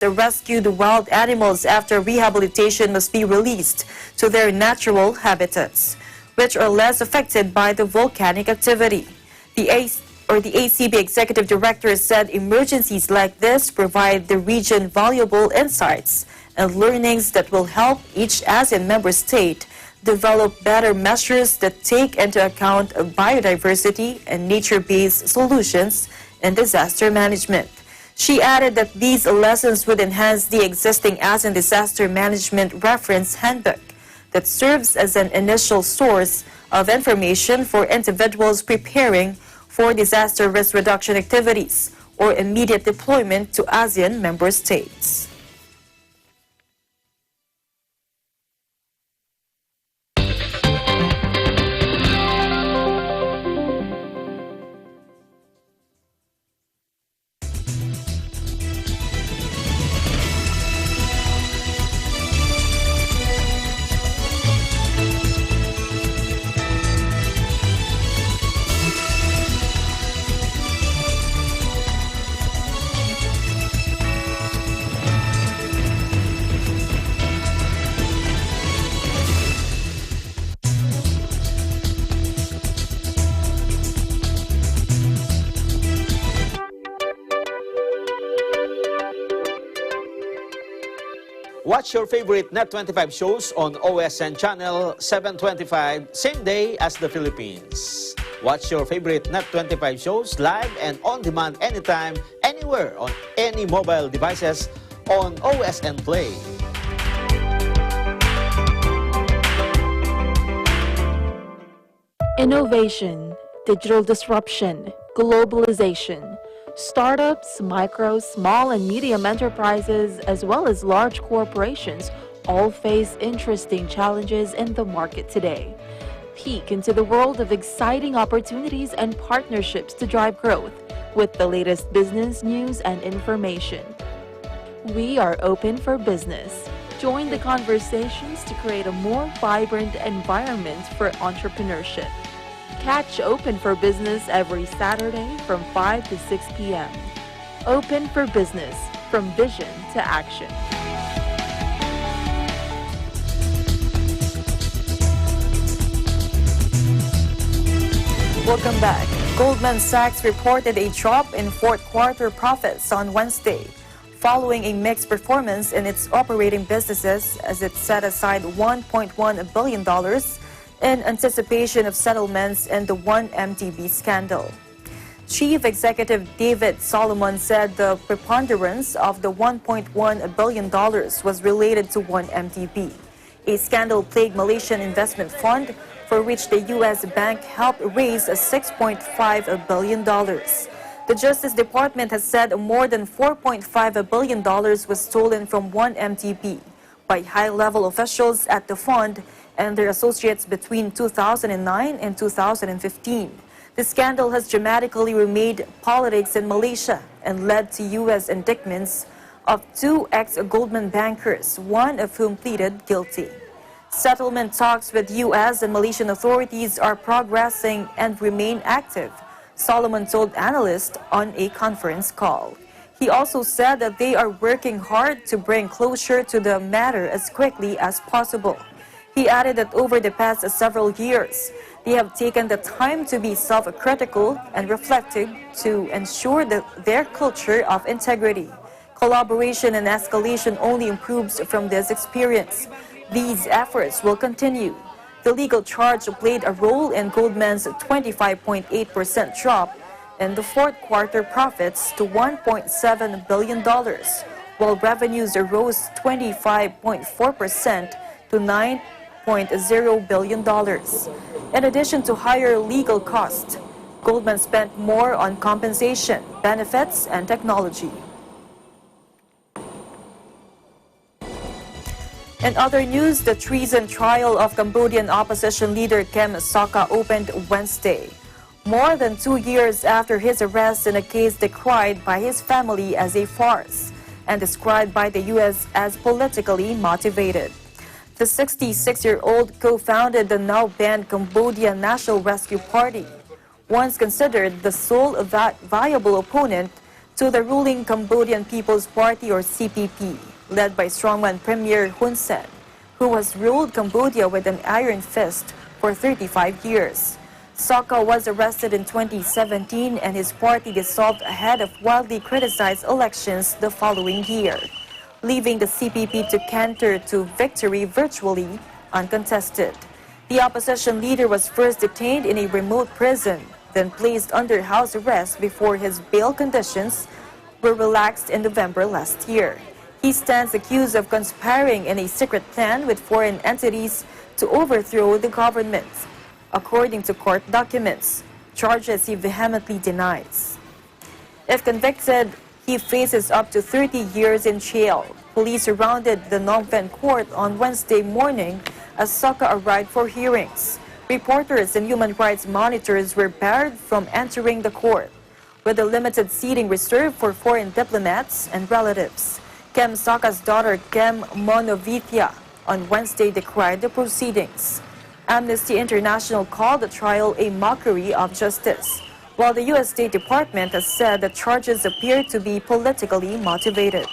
The rescued wild animals after rehabilitation must be released to their natural habitats, which are less affected by the volcanic activity. The ACB Executive Director said emergencies like this provide the region valuable insights and learnings that will help each ASEAN member state develop better measures that take into account biodiversity and nature-based solutions in disaster management. She added that these lessons would enhance the existing ASEAN Disaster Management Reference Handbook that serves as an initial source of information for individuals preparing for disaster risk reduction activities or immediate deployment to ASEAN member states. Watch your favorite Net25 shows on OSN channel 725, same day as the Philippines. Watch your favorite Net25 shows live and on demand anytime, anywhere on any mobile devices on OSN Play. Innovation, digital disruption, globalization. Startups, micro, small and medium enterprises, as well as large corporations all face interesting challenges in the market today. Peek into the world of exciting opportunities and partnerships to drive growth with the latest business news and information. We are open for business. Join the conversations to create a more vibrant environment for entrepreneurship. Catch Open for Business every Saturday from 5 to 6 p.m. Open for Business, from vision to action. Welcome back. Goldman Sachs reported a drop in fourth quarter profits on Wednesday, following a mixed performance in its operating businesses as it set aside $1.1 billion in anticipation of settlements in the 1MDB scandal. Chief Executive David Solomon said the preponderance of the $1.1 billion was related to 1MDB, a scandal-plagued Malaysian investment fund for which the U.S. bank helped raise $6.5 billion. The Justice Department has said more than $4.5 billion was stolen from 1MDB by high-level officials at the fund and their associates between 2009 and 2015. The scandal has dramatically remade politics in Malaysia and led to U.S. indictments of 2 ex-Goldman bankers, one of whom pleaded guilty. Settlement talks with U.S. and Malaysian authorities are progressing and remain active, Solomon told analysts on a conference call. He also said that they are working hard to bring closure to the matter as quickly as possible. He added that over the past several years, they have taken the time to be self-critical and reflective to ensure that their culture of integrity, collaboration, and escalation only improves from this experience. These efforts will continue. The legal charge played a role in Goldman's 25.8% drop in the fourth quarter profits to $1.7 billion, while revenues rose 25.4% to $9.0 billion. In addition to higher legal costs, Goldman spent more on compensation, benefits, and technology. In other news, the treason trial of Cambodian opposition leader Kem Sokha opened Wednesday, more than 2 years after his arrest in a case decried by his family as a farce and described by the U.S. as politically motivated. The 66-year-old co-founded the now-banned Cambodia National Rescue Party, once considered the sole viable opponent to the ruling Cambodian People's Party or CPP, led by strongman Premier Hun Sen, who has ruled Cambodia with an iron fist for 35 years. Sokha was arrested in 2017 and his party dissolved ahead of wildly criticized elections the following year, leaving the CPP to canter to victory virtually uncontested. The opposition leader was first detained in a remote prison, then placed under house arrest before his bail conditions were relaxed in November last year. He stands accused of conspiring in a secret plan with foreign entities to overthrow the government, according to court documents, charges he vehemently denies. If convicted, he faces up to 30 years in jail. Police surrounded the Phnom Penh court on Wednesday morning as Sokha arrived for hearings. Reporters and human rights monitors were barred from entering the court, with a limited seating reserved for foreign diplomats and relatives. Kem Sokha's daughter, Kem Monovithya, on Wednesday decried the proceedings. Amnesty International called the trial a mockery of justice, while the U.S. State Department has said the charges appear to be politically motivated.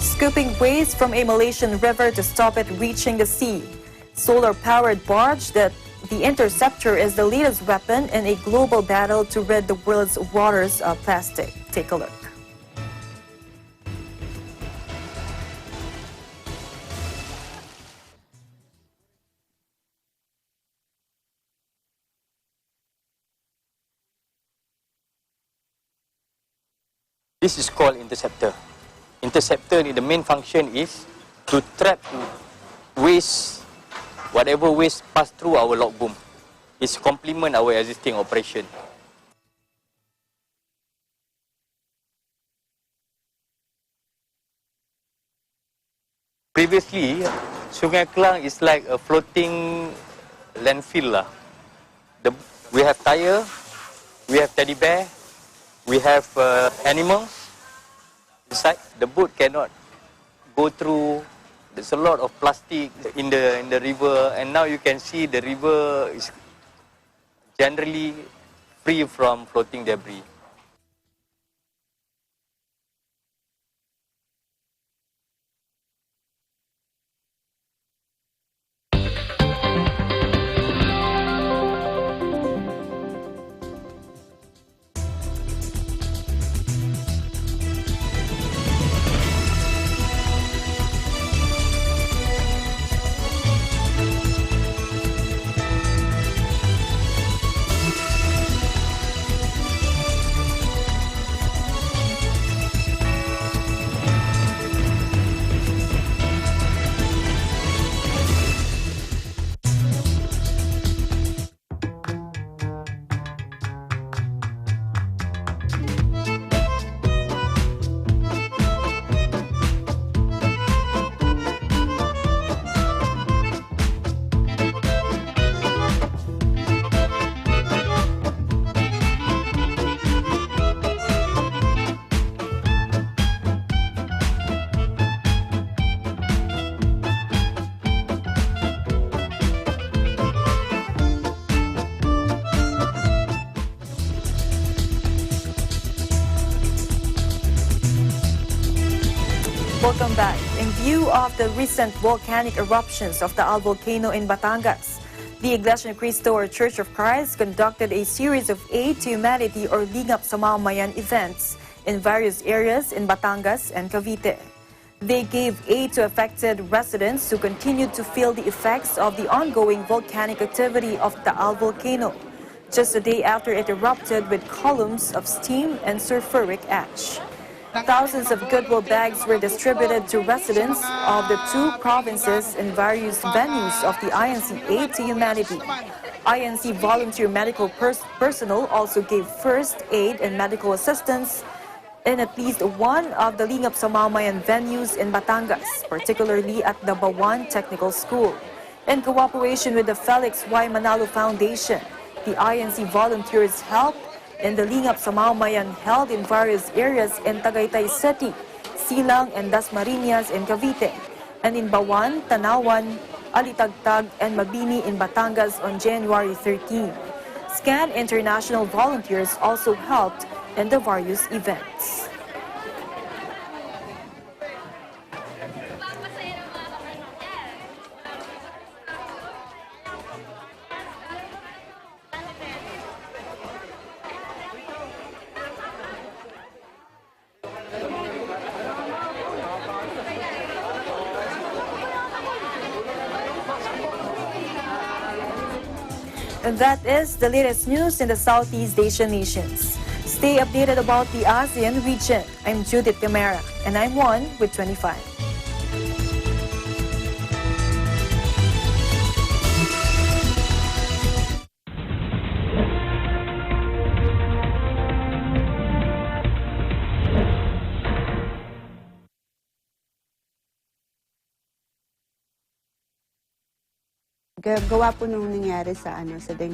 Scooping waste from a Malaysian river to stop it reaching the sea. Solar-powered barge that the Interceptor is the latest weapon in a global battle to rid the world's waters of plastic. Take a look. This is called Interceptor. Interceptor, the main function is to trap waste, whatever waste pass through our log boom. It's complement our existing operation. Previously, Sungai Kelang is like a floating landfill. We have tire, we have teddy bear, we have animals inside. The boat cannot go through. There's a lot of plastic in the river, and now you can see the river is generally free from floating debris. Welcome back. In view of the recent volcanic eruptions of the Al volcano in Batangas, the Iglesia ni Cristo or Church of Christ conducted a series of Aid to Humanity or Lingap sa Mamamayan events in various areas in Batangas and Cavite. They gave aid to affected residents who continued to feel the effects of the ongoing volcanic activity of the Taal volcano, just a day after it erupted with columns of steam and sulfuric ash. Thousands of goodwill bags were distributed to residents of the two provinces in various venues of the INC Aid to Humanity. INC volunteer medical personnel also gave first aid and medical assistance in at least one of the Lingap sa Mamayan venues in Batangas, particularly at the Bawan Technical School. In cooperation with the Felix Y. Manalo Foundation, the INC volunteers helped in the Lingap sa Mamayan held in various areas in Tagaytay City, Silang and Dasmariñas in Cavite, and in Bawan, Tanawan, Alitagtag, and Mabini in Batangas on January 13. SCAN International volunteers also helped in the various events. And that is the latest news in the Southeast Asian nations. Stay updated about the ASEAN region. I'm Judith Camara, and I'm one with 25. Gawa po nung nangyari sa